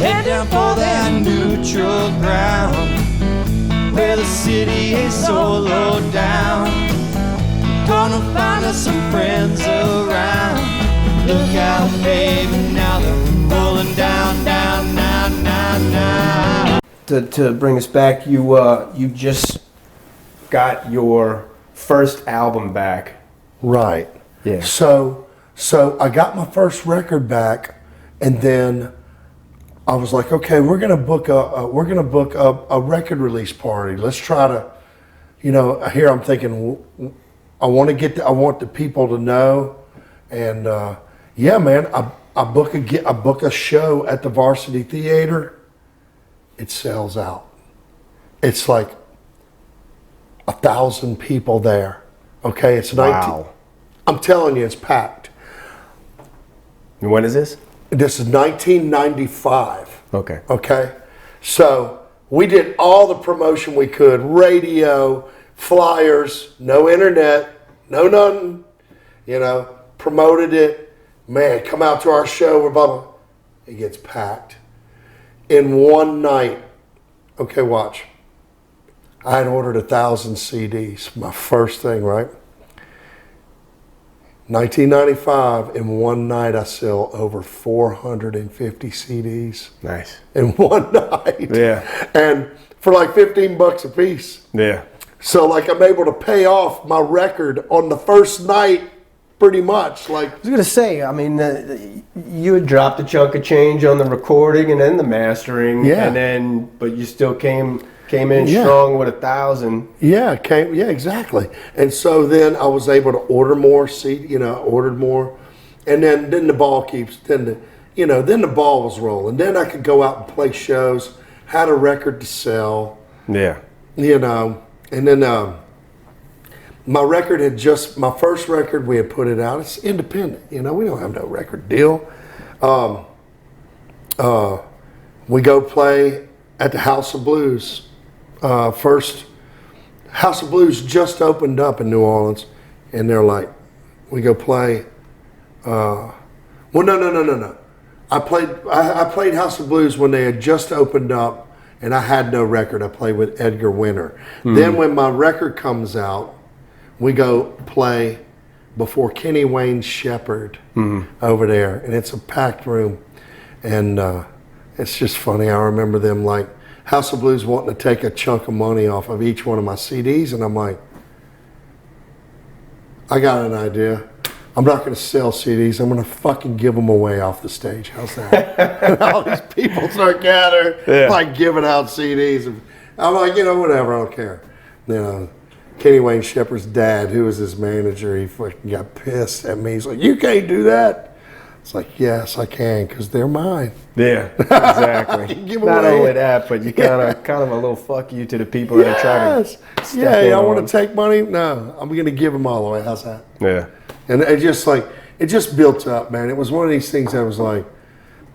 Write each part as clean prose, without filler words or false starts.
heading for that neutral ground, where the city is so low down. Gonna find us some friends around. Look out, baby, now they're pulling down, down, down, down, down. To bring us back, you just got your first album back. Right. Yeah. So I got my first record back, and then I was like, okay, we're gonna book a record release party. Let's try to, here I'm thinking, I want the people to know, and yeah, man, I book a show at the Varsity Theater. It sells out. It's like 1,000 people there. Okay, it's 19. Wow. I'm telling you, it's packed. And when is this? This is 1995. Okay. Okay, so we did all the promotion we could: radio, flyers, no internet, no nothing. Promoted it. Man, come out to our show. We're blah, blah. It gets packed in one night. Okay, watch. I had ordered 1,000 CDs. My first thing, right? 1995, in one night I sell over 450 CDs. Nice. In one night. Yeah. And for like $15 a piece. Yeah. So like I'm able to pay off my record on the first night pretty much. Like, I was gonna say, I mean, you had dropped a chunk of change on the recording and then the mastering, yeah. But you still came in Yeah. strong with 1,000. Yeah, exactly. And so then I was able to order more ordered more, and then the ball then the ball was rolling. Then I could go out and play shows, had a record to sell. Yeah. And then my first record, we had put it out. It's independent, we don't have no record deal. We go play at the House of Blues. First, House of Blues just opened up in New Orleans, and they're like, we go play. No. I played House of Blues when they had just opened up, and I had no record. I played with Edgar Winter. Mm-hmm. Then when my record comes out, we go play before Kenny Wayne Shepherd over there, and it's a packed room, and it's just funny. I remember them like House of Blues wanting to take a chunk of money off of each one of my CDs, and I'm like, I got an idea. I'm not going to sell CDs. I'm going to fucking give them away off the stage. How's that? And all these people start gathering, like giving out CDs. And I'm like, whatever, I don't care. Kenny Wayne Shepherd's dad, who was his manager, he fucking got pissed at me. He's like, you can't do that. It's like, yes, I can, because they're mine. Yeah, exactly. Not only that, but you kind of a little fuck you to the people that are trying to step in. I want to take money? No, I'm going to give them all away. How's that? Yeah. And it just built up, man. It was one of these things that was like,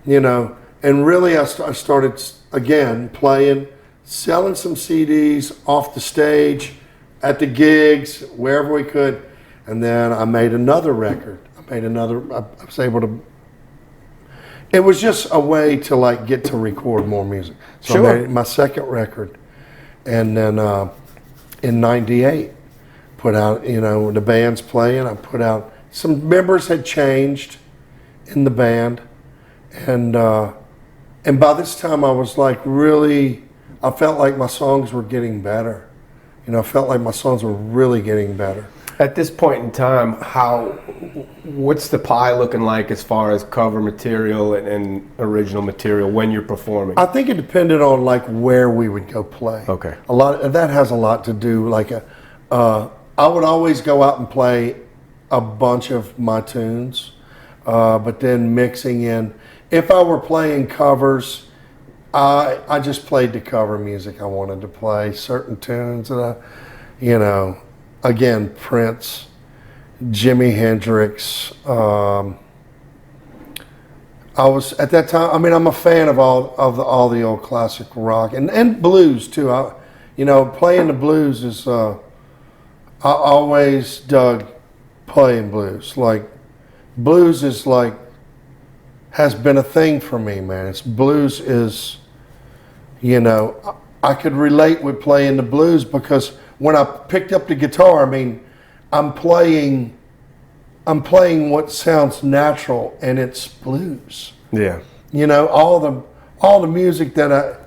and really I started, again, playing, selling some CDs off the stage, at the gigs, wherever we could. And then I made another record. I was able to, it was just a way to like get to record more music. So sure. I made my second record. And then in 98, put out, the band's playing, I put out, some members had changed in the band. And by this time I was like I felt like my songs were getting better. I felt like my songs were really getting better. At this point in time, what's the pie looking like as far as cover material and original material when you're performing? I think it depended on like where we would go play. Okay. That has a lot to do. Like, I would always go out and play a bunch of my tunes, but then mixing in. If I were playing covers, I just played the cover music I wanted to play, certain tunes that again, Prince, Jimi Hendrix. I was at that time. I mean, I'm a fan of all the old classic rock and blues too. Playing the blues is. I always dug playing blues. Like, blues is like has been a thing for me, man. Blues is, I could relate with playing the blues because when I picked up the guitar, I mean, I'm playing what sounds natural, and it's blues. Yeah. All the music that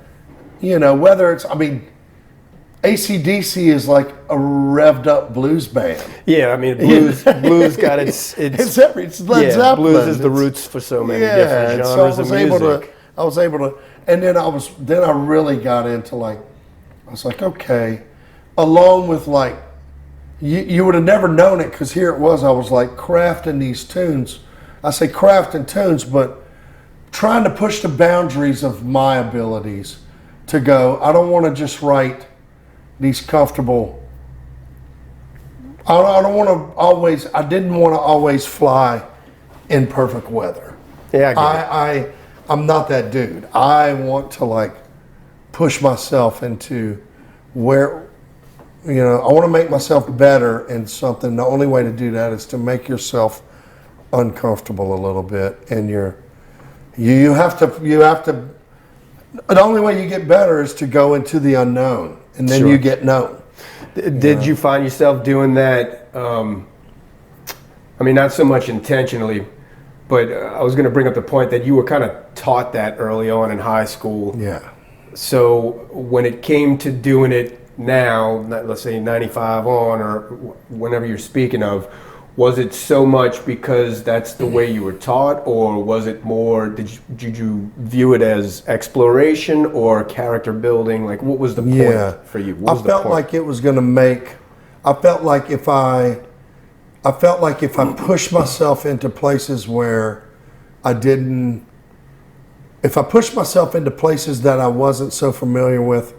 whether it's, I mean, AC/DC is like a revved up blues band. Yeah, I mean, blues got its It's Led Zeppelin. Blues is the roots for so many different genres of music. I was able to, and then I really got into like, I was like, okay, along with like, you would have never known it because here it was, I was like crafting these tunes. I say crafting tunes, but trying to push the boundaries of my abilities to go, I don't want to just write these comfortable, I didn't want to always fly in perfect weather. Yeah, I get it. I'm not that dude. I want to like push myself into where, I want to make myself better in something. The only way to do that is to make yourself uncomfortable a little bit, and you have to, the only way you get better is to go into the unknown, and then you get known. Did you find yourself doing that? I mean, not so much intentionally, but I was going to bring up the point that you were kind of taught that early on in high school. Yeah. So when it came to doing it now, let's say 95 on, or whenever you're speaking of, was it so much because that's the way you were taught, or was it more, did you view it as exploration or character building? Like, what was the point for you? I felt like it was going to make, I felt like if I pushed myself into places where if I pushed myself into places that I wasn't so familiar with,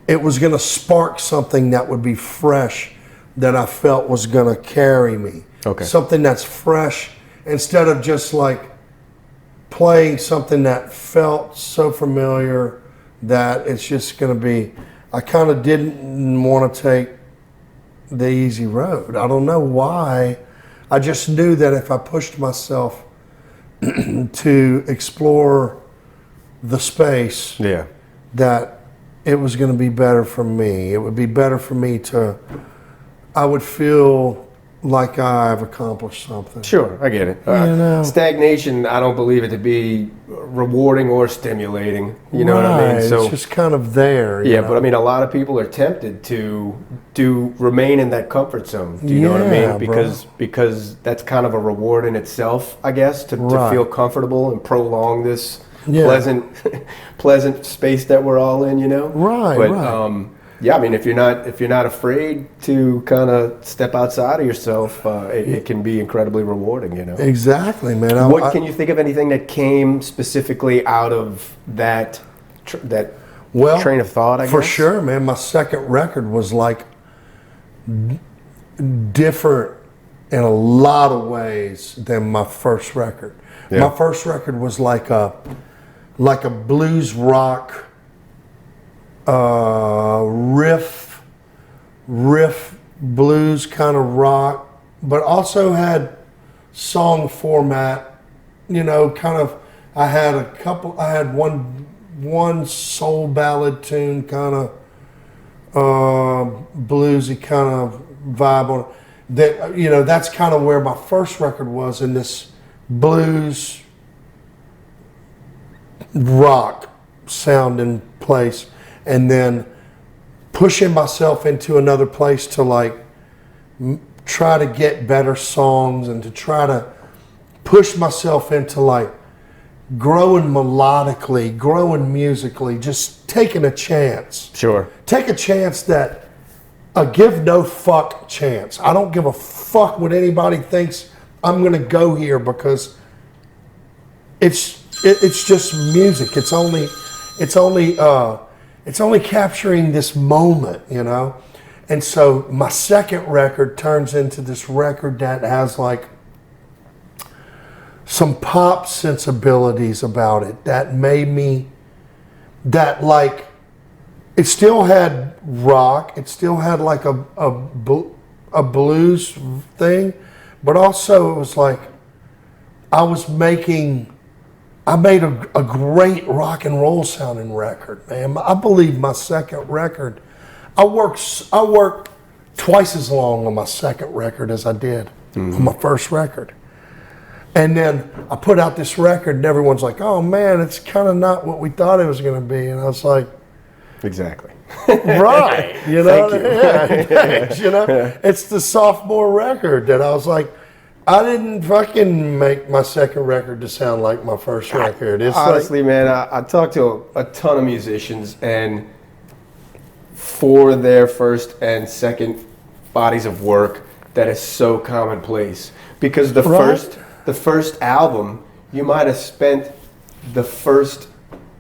it was going to spark something that would be fresh, that I felt was going to carry me. Okay. Something that's fresh, instead of just like playing something that felt so familiar that it's just going to be, I kind of didn't want to take the easy road. I don't know why. I just knew that if I pushed myself to explore the space, that it was going to be better for me. It would be better for me I would feel like I've accomplished something. Sure, I get it. Stagnation, I don't believe it to be rewarding or stimulating. You know what I mean? So it's just kind of there. Yeah, but I mean, a lot of people are tempted to remain in that comfort zone. Do you know what I mean? Because that's kind of a reward in itself, I guess, to feel comfortable and prolong this pleasant space that we're all in. But, yeah, I mean, if you're not afraid to kind of step outside of yourself, it can be incredibly rewarding, Exactly, man. What can you think of anything that came specifically out of that train of thought? I guess for sure, man. My second record was like different in a lot of ways than my first record. My first record was like a blues rock. Riff blues kind of rock, but also had song format, kind of, I had one soul ballad tune, kind of bluesy kind of vibe on it. That, that's kind of where my first record was, in this blues rock sounding place. And then pushing myself into another place to like try to get better songs, and to try to push myself into like growing melodically, growing musically, just taking a chance. Sure. Take a chance, that a give no fuck chance. I don't give a fuck what anybody thinks. I'm gonna go here because it's just music. It's only capturing this moment, And so my second record turns into this record that has like some pop sensibilities about it that made me, that like, it still had rock, it still had like a blues thing, but also it was like, I made a great rock and roll sounding record, man. I believe my second record, I worked twice as long on my second record as I did on my first record. And then I put out this record and everyone's like, oh man, it's kind of not what we thought it was going to be. And I was like, exactly. Right. You know, Thank you. Yeah, thanks, you know, it's the sophomore record that I was like, I didn't fucking make my second record to sound like my first record. It's honestly, man, I talked to a ton of musicians, and for their first and second bodies of work, that is so commonplace. Because the first album, you might have spent the first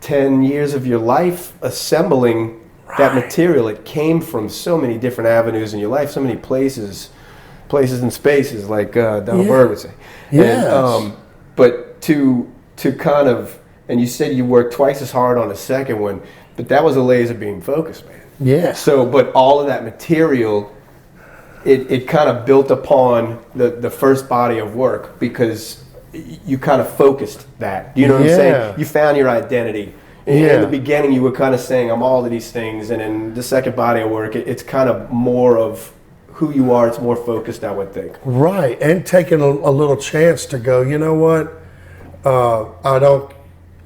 10 years of your life assembling that material. It came from so many different avenues in your life, so many places and spaces, like Donald Byrd would say. Yes. And, but to kind of, and you said you worked twice as hard on the second one, but that was a laser beam focus, man. Yeah. So, but all of that material, it kind of built upon the first body of work, because you kind of focused that. You know what I'm saying? You found your identity. In the beginning, you were kind of saying, I'm all of these things, and in the second body of work, it's kind of more of who you are. It's more focused, I would think. Right, and taking a little chance to go, you know what?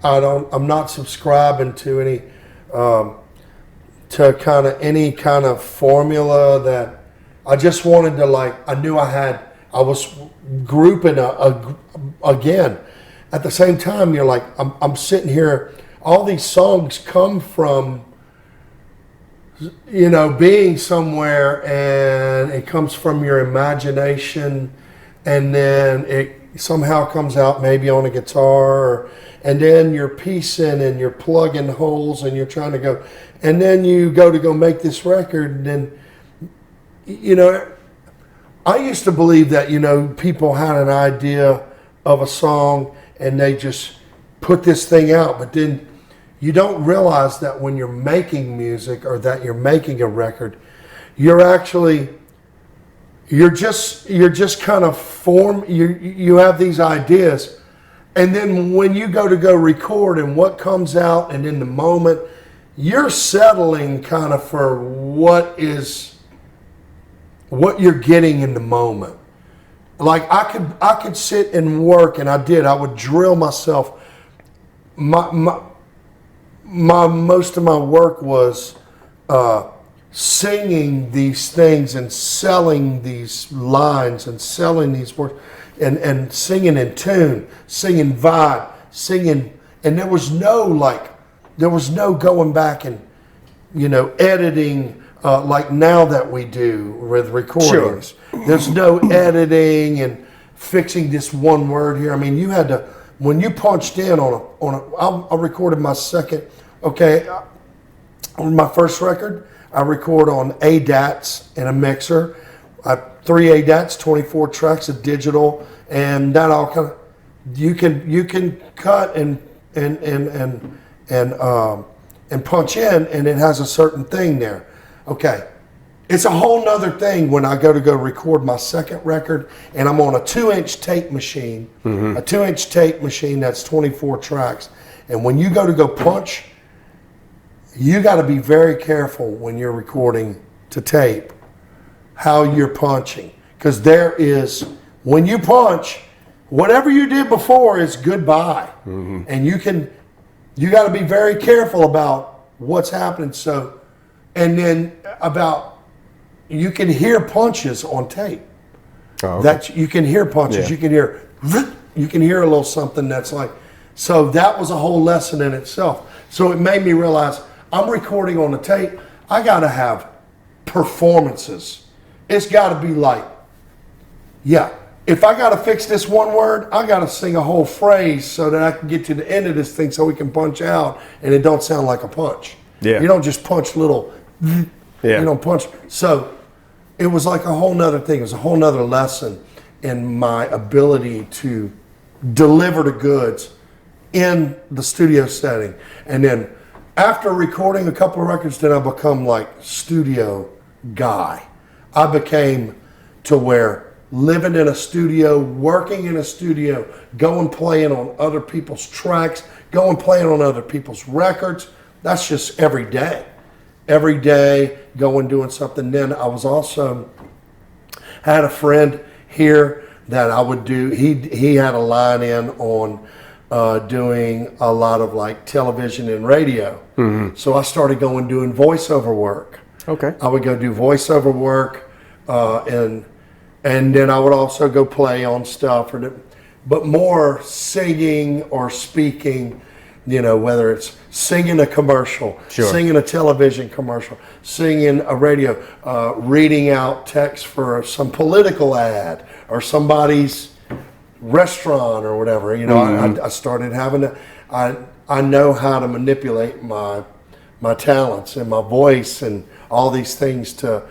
I'm not subscribing to any any kind of formula that I just wanted to, like, I was grouping again. At the same time, you're like, I'm sitting here, all these songs come from, you know, being somewhere, and it comes from your imagination, and then it somehow comes out maybe on a guitar, and then you're piecing and you're plugging holes and you're trying to go, and then you go make this record, and then, you know, I used to believe that, you know, people had an idea of a song and they just put this thing out, but then you don't realize that when you're making music, or that you're making a record, you're just kind of you have these ideas, and then when you go record, and what comes out, and in the moment, you're settling kind of for what you're getting in the moment. Like I could sit and work, and I would drill myself. Most of my work was singing these things and selling these lines and selling these words and singing in tune, singing vibe, singing, and there was no going back and, you know, editing like now that we do with recordings. Sure. There's no editing and fixing this one word here. I mean, you had to, when you punched in I recorded my second, on my first record, I record on ADATs and a mixer. 3 ADATs, 24 tracks of digital, and that all kind of, you can cut and punch in, and it has a certain thing there. Okay. It's a whole nother thing when I go record my second record, and I'm on a 2-inch tape machine, a 2-inch tape machine that's 24 tracks. And when you go punch, you got to be very careful when you're recording to tape how you're punching. Because when you punch, whatever you did before is goodbye. And you got to be very careful about what's happening. So, and then you can hear punches on tape. Oh, okay. You can hear punches. Yeah. You can hear a little something that's like, so that was a whole lesson in itself. So it made me realize, I'm recording on the tape. I got to have performances. It's got to be like, if I got to fix this one word, I got to sing a whole phrase so that I can get to the end of this thing so we can punch out and it don't sound like a punch. Yeah. You don't just punch little, you don't punch. So it was like a whole nother thing. It was a whole nother lesson in my ability to deliver the goods in the studio setting. And then after recording a couple of records, then I become like studio guy. I became to where living in a studio, working in a studio, going playing on other people's tracks, going playing on other people's records. That's just every day. Every day, going doing something. Then I was also, had a friend here that I would do, he had a line in on doing a lot of like television and radio. Mm-hmm. So I started going doing voiceover work. Okay. I would go do voiceover work, and then I would also go play on stuff, but more singing or speaking, whether it's singing a commercial, singing a television commercial, singing a radio, reading out text for some political ad or somebody's restaurant or whatever. I started having to, I know how to manipulate my talents and my voice and all these things to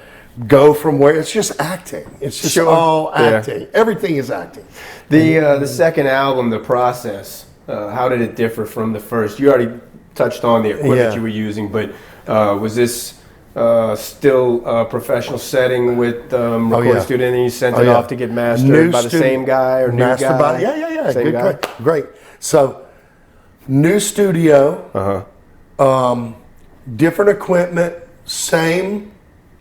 go from where it's just acting. It's just all acting. Yeah. Everything is acting. The second album, The Process, how did it differ from the first? You already touched on the equipment you were using, but was this still a professional setting with recording studio, and then you sent it off to get mastered by the same guy or new guy? Yeah. Same guy? Great. So, new studio, different equipment, same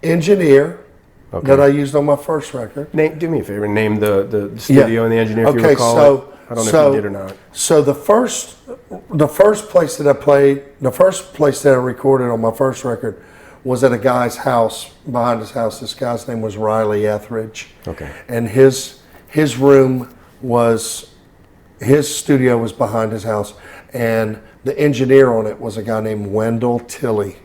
engineer that I used on my first record. Do me a favor, name the studio and the engineer if you recall it. I don't know if you did or not. So the first place that I played, the first place that I recorded on my first record was at a guy's house, behind his house. This guy's name was Riley Etheridge. Okay. And his room was, his studio was behind his house, and the engineer on it was a guy named Wendell Tilley.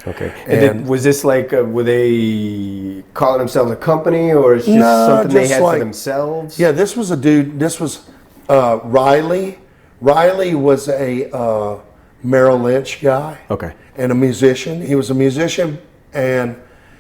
Okay. And was this like, were they calling themselves a company, or is just something they had for themselves? Yeah, this was a dude, this was Riley. Riley was a Merrill Lynch guy. Okay. And a musician. He was a musician, and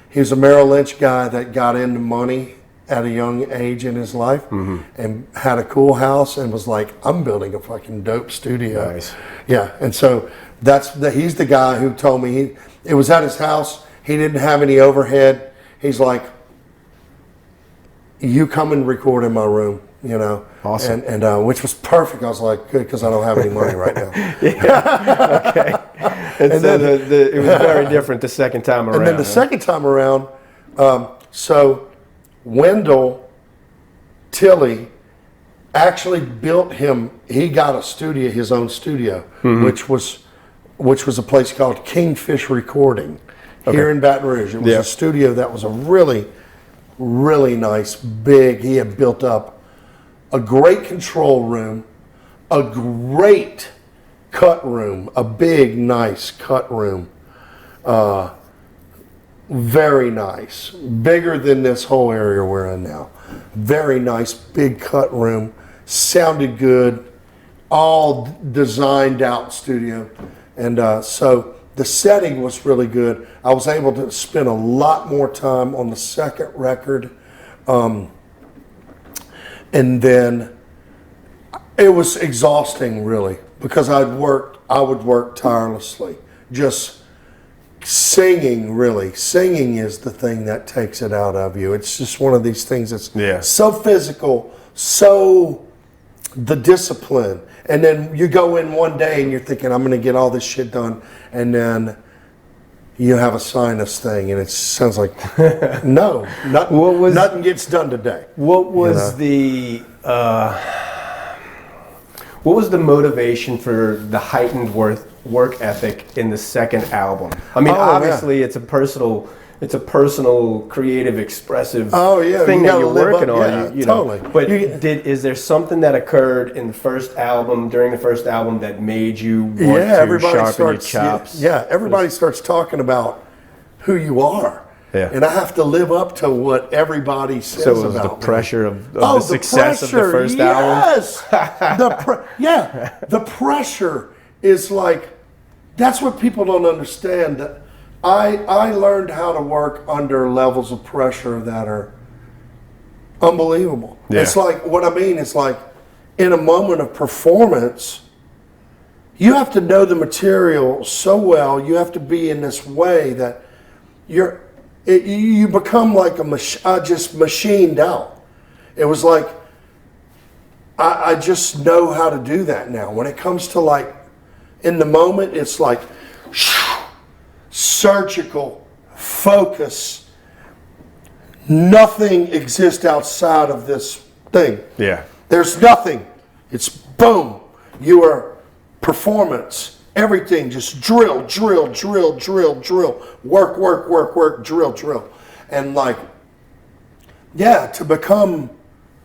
he was a Merrill Lynch guy that got into money at a young age in his life, and had a cool house and was like, I'm building a fucking dope studio. Nice. Yeah, and so he's the guy who told me, it was at his house, he didn't have any overhead. He's like, you come and record in my room, Awesome. And which was perfect. I was like, good, because I don't have any money right now. Okay. And so it was very different the second time around. And then the second time around, so Wendell Tilley actually built him, he got a studio, his own studio, which was a place called Kingfish Recording here in Baton Rouge. It was a studio that was a really, really nice, big, he had built up a great control room, a great cut room, a big, nice cut room. Very nice. Bigger than this whole area we're in now. Very nice, big cut room. Sounded good. All designed out studio. And so the setting was really good. I was able to spend a lot more time on the second record. And then it was exhausting, really, because I would work tirelessly. Just singing, really. Singing is the thing that takes it out of you. It's just one of these things that's so physical, so the discipline. And then you go in one day and you're thinking, I'm going to get all this shit done. And then you have a sinus thing, and it sounds like, no, nothing gets done today. What was what was the motivation for the heightened work ethic in the second album? I mean, obviously it's a personal, creative, expressive thing that you're working on. You totally. Know. But is there something that occurred in the first album, during the first album, that made you want to sharpen your chops? Everybody starts talking about who you are. Yeah. And I have to live up to what everybody says about me. So it was the pressure of the success of the first album? Yes. The pressure is like, that's what people don't understand. That I learned how to work under levels of pressure that are unbelievable. Yeah. It's like, what I mean is like, in a moment of performance, you have to know the material so well, you have to be in this way that you become like just machined out. It was like, I just know how to do that now. When it comes to like, in the moment, it's like, surgical focus. Nothing exists outside of this thing. Yeah. There's nothing. It's boom. Your performance, everything, just drill, drill, drill, drill, drill. Work, work, work, work, drill, drill. And like, yeah, to become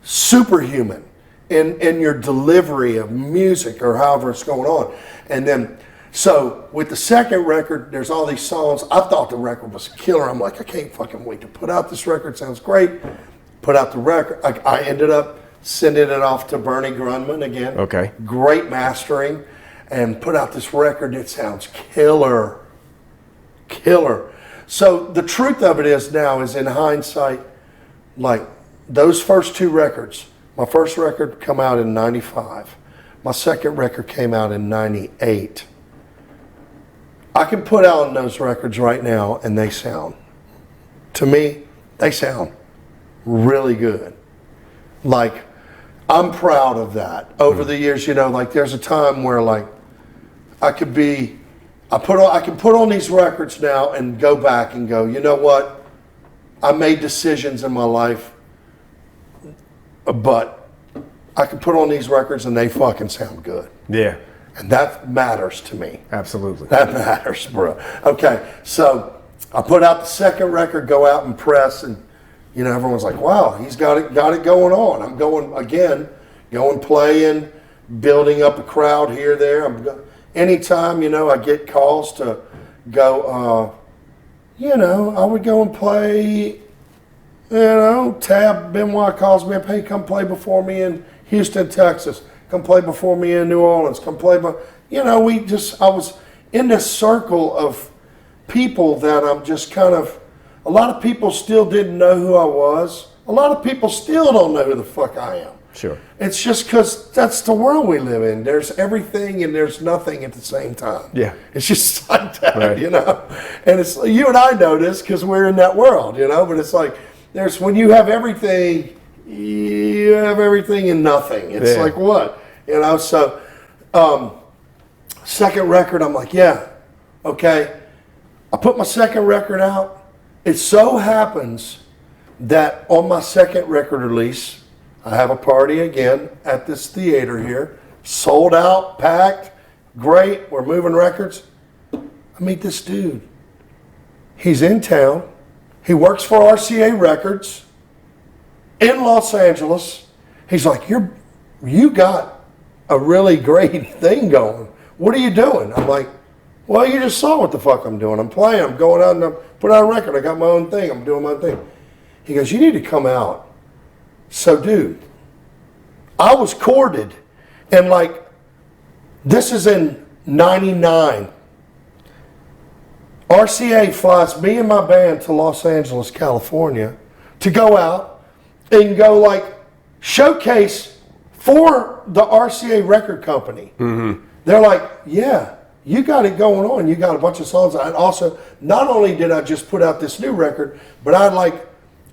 superhuman in your delivery of music or however it's going on. And then, so with the second record, there's all these songs. I thought the record was killer. I'm like, I can't fucking wait to put out this record. Sounds great. Put out the record. I ended up sending it off to Bernie Grundman again. Okay. Great mastering. And put out this record. It sounds killer. Killer. So the truth of it is now is in hindsight, like those first two records, my first record come out in 95. My second record came out in 98. I can put out on those records right now and they sound, to me, they sound really good. Like, I'm proud of that. Over the years, you know, like there's a time where like I can put on these records now and go back and go, you know what? I made decisions in my life, but I can put on these records and they fucking sound good. Yeah. And that matters to me. Absolutely. That matters, bro. Okay, so I put out the second record, go out and press, and you know everyone's like, "Wow, he's got it going on." I'm going playing, building up a crowd here, there. Anytime you know I get calls to go, you know, I would go and play. You know, Tab Benoit calls me up, "Hey, come play before me in Houston, Texas. Come play before me in New Orleans. Come play." You know, I was in this circle of people that I'm just kind of, a lot of people still didn't know who I was. A lot of people still don't know who the fuck I am. Sure. It's just because that's the world we live in. There's everything and there's nothing at the same time. Yeah. It's just like that, right. You know? And it's, you and I know this because we're in that world, you know? But it's like, when you have everything, you have everything and nothing. It's like what? You know, so second record, I'm like, yeah, okay. I put my second record out. It so happens that on my second record release, I have a party again at this theater here. Sold out, packed, great, we're moving records. I meet this dude. He's in town. He works for RCA Records in Los Angeles. He's like, you got a really great thing going. What are you doing? I'm like, well, you just saw what the fuck I'm doing. I'm playing. I'm going out and put out a record. I got my own thing. I'm doing my thing. He goes, you need to come out. So, dude, I was courted. And like, this is in 99. RCA flies me and my band to Los Angeles, California to go out and go like showcase for the RCA record company. Mm-hmm. They're like, yeah, you got it going on. You got a bunch of songs. And also, not only did I just put out this new record, but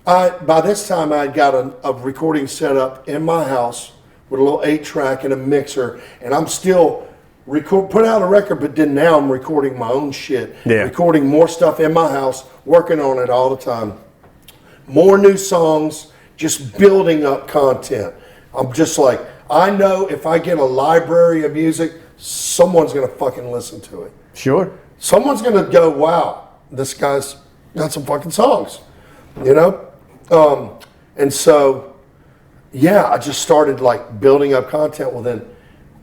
by this time I got a recording set up in my house with a little 8-track and a mixer, and I'm still put out a record, but then now I'm recording my own shit, recording more stuff in my house, working on it all the time. More new songs, just building up content. I'm just like, I know if I get a library of music, someone's going to fucking listen to it. Sure. Someone's going to go, wow, this guy's got some fucking songs, you know? And so, yeah, I just started like building up content. Well, then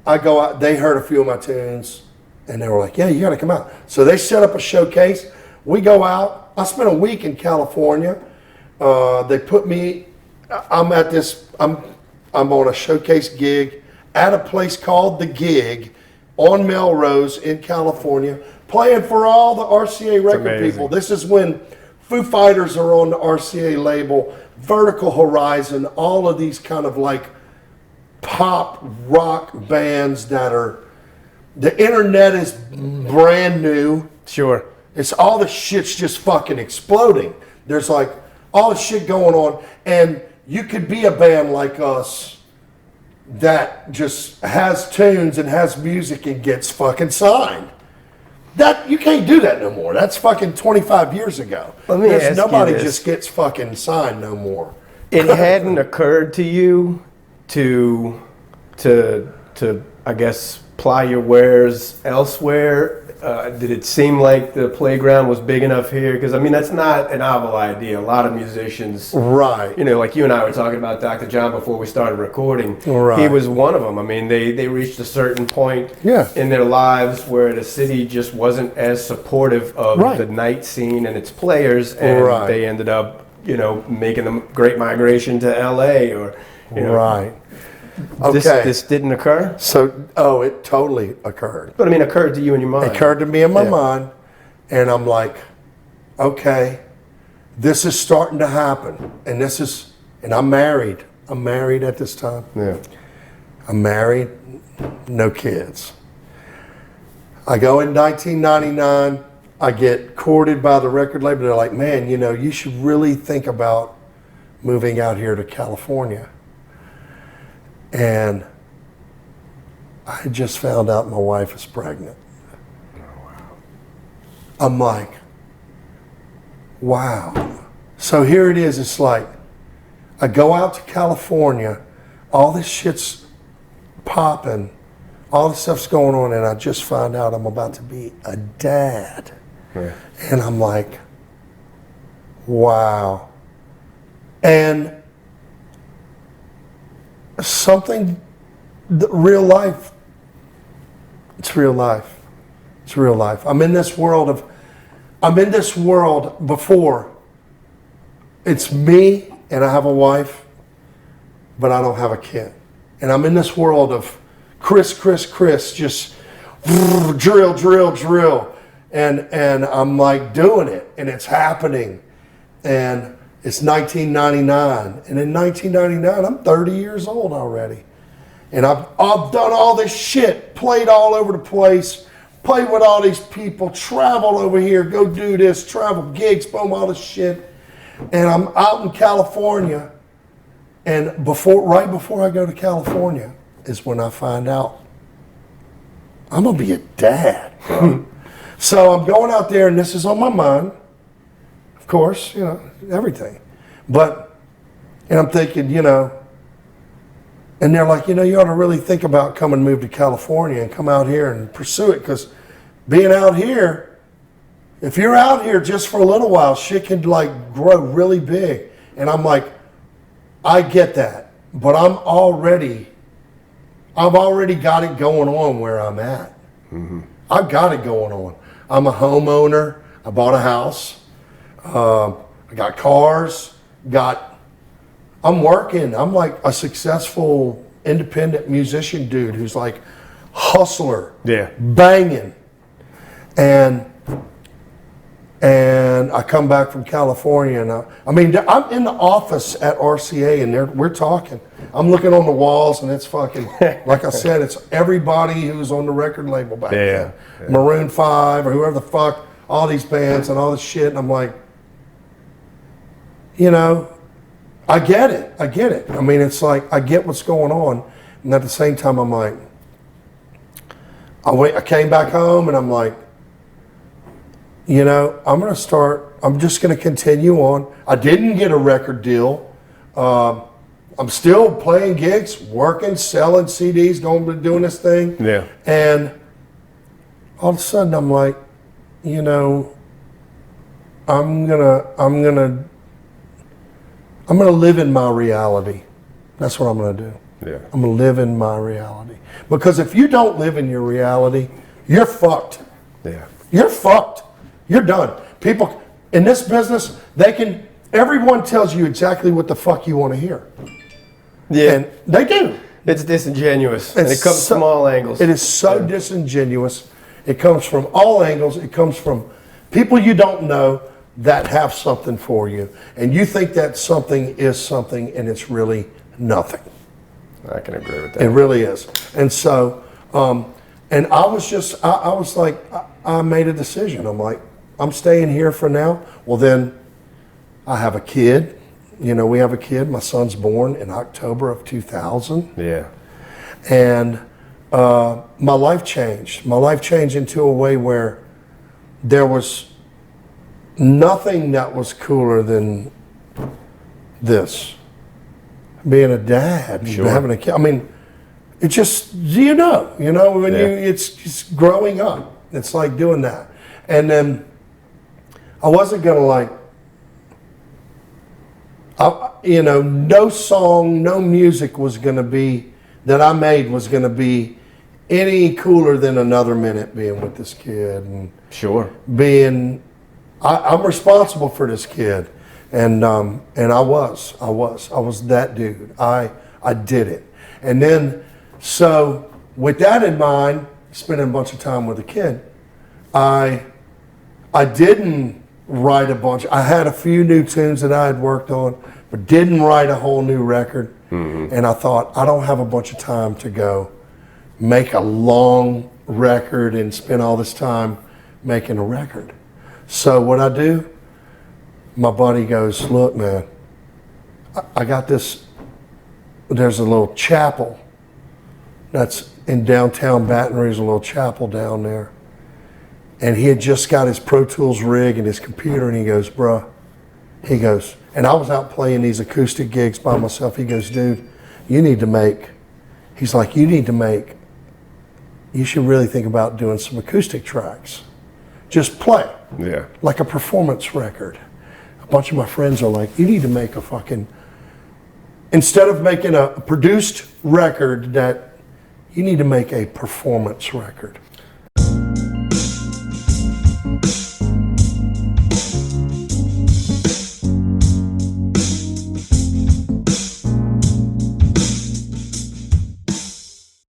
I go out, they heard a few of my tunes and they were like, yeah, you got to come out. So they set up a showcase. We go out. I spent a week in California. They put me, I'm on a showcase gig at a place called The Gig on Melrose in California, playing for all the RCA record people. This is when Foo Fighters are on the RCA label, Vertical Horizon, all of these kind of like pop rock bands that are, the internet is brand new. Sure. It's all the shit's just fucking exploding. There's like all the shit going on, and you could be a band like us that just has tunes and has music and gets fucking signed. That you can't do that no more. That's fucking 25 years ago. Nobody just gets fucking signed no more. It hadn't occurred to you to I guess ply your wares elsewhere? Did it seem like the playground was big enough here? Because I mean, that's not a novel idea. A lot of musicians, right? You know, like you and I were talking about Dr. John before we started recording. Right. He was one of them. I mean, they reached a certain point in their lives where the city just wasn't as supportive of the night scene and its players, and they ended up, you know, making the great migration to LA or, you know. Right. Okay. This didn't occur? So, it totally occurred. But I mean, occurred to you in your mind. It occurred to me in my mind, and I'm like, okay, this is starting to happen, and I'm married. I'm married at this time. Yeah. I'm married, no kids. I go in 1999. I get courted by the record label. They're like, man, you know, you should really think about moving out here to California. And I just found out my wife is pregnant. Oh, wow. I'm like, wow. So here it is. It's like, I go out to California, all this shit's popping, all this stuff's going on, and I just find out I'm about to be a dad. Yeah. And I'm like, wow. And real life, it's real life. It's real life. I'm in this world before. It's me and I have a wife, but I don't have a kid. And I'm in this world of Chris, just drill. And I'm like doing it, and it's happening. And it's 1999. And in 1999, I'm 30 years old already. And I've done all this shit, played all over the place, played with all these people, travel over here, go do this, travel gigs, boom, all this shit. And I'm out in California. And right before I go to California is when I find out I'm going to be a dad. So I'm going out there, and this is on my mind. Of course, you know, everything. And I'm thinking, you know, and they're like, you know, you ought to really think about coming and move to California and come out here and pursue it, because being out here, if you're out here just for a little while, shit can like grow really big. And I'm like, I get that, but I've already got it going on where I'm at. Mm-hmm. I've got it going on. I'm a homeowner. I bought a house. I got cars. I'm working. I'm like a successful independent musician dude who's like hustler. Yeah. Banging. And I come back from California, and I'm in the office at RCA, and we're talking. I'm looking on the walls, and it's fucking, like I said, it's everybody who's on the record label back then. Yeah. Maroon 5 or whoever the fuck, all these bands and all this shit. And I'm like, you know, I get it. I mean, it's like, I get what's going on. And at the same time, I'm like, I came back home, and I'm like, you know, I'm just going to continue on. I didn't get a record deal. I'm still playing gigs, working, selling CDs, doing this thing. Yeah. And all of a sudden I'm like, you know, I'm gonna live in my reality. That's what I'm gonna do. Yeah. I'm gonna live in my reality. Because if you don't live in your reality, you're fucked. Yeah. You're fucked. You're done. People in this business, everyone tells you exactly what the fuck you want to hear. Yeah. And they do. It's disingenuous. And it comes from all angles. It is so disingenuous. It comes from all angles. It comes from people you don't know that have something for you. And you think that something is something, and it's really nothing. I can agree with that. It really is. And so, and I was like, I made a decision. I'm like, I'm staying here for now. Well, then I have a kid. You know, we have a kid. My son's born in October of 2000. Yeah. And my life changed. My life changed into a way where there was nothing that was cooler than this. Being a dad, Sure. having a kid. I mean, it just, you know, when Yeah. it's growing up. It's like doing that. And then I wasn't going to like, no song, no music was going to be, that I made was going to be any cooler than another minute being with this kid. And Sure. being, I'm responsible for this kid. And I was that dude. I did it. And then, so with that in mind, spending a bunch of time with a kid, I didn't write a bunch. I had a few new tunes that I had worked on, but didn't write a whole new record. Mm-hmm. And I thought, I don't have a bunch of time to go make a long record and spend all this time making a record. So what I do, my buddy goes, look, man, I got this, there's a little chapel that's in downtown Baton Rouge, a little chapel down there. And he had just got his Pro Tools rig and his computer, and he goes, bruh, he goes, and I was out playing these acoustic gigs by myself. He goes, dude, you should really think about doing some acoustic tracks. Just play. Yeah. Like a performance record. A bunch of my friends are like, you need to make a fucking, instead of making a produced record, that you need to make a performance record.